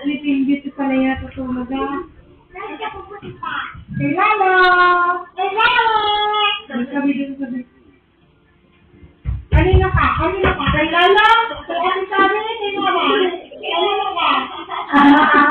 Sleeping Beauty pala yung natutulog ah. Kay Lalo! Kay Lalo! Sabi dito sabi. Kanina ka? Kanina ka? Kay Lalo? Kay Ate Sabi? Kay Mama? Kanina ka?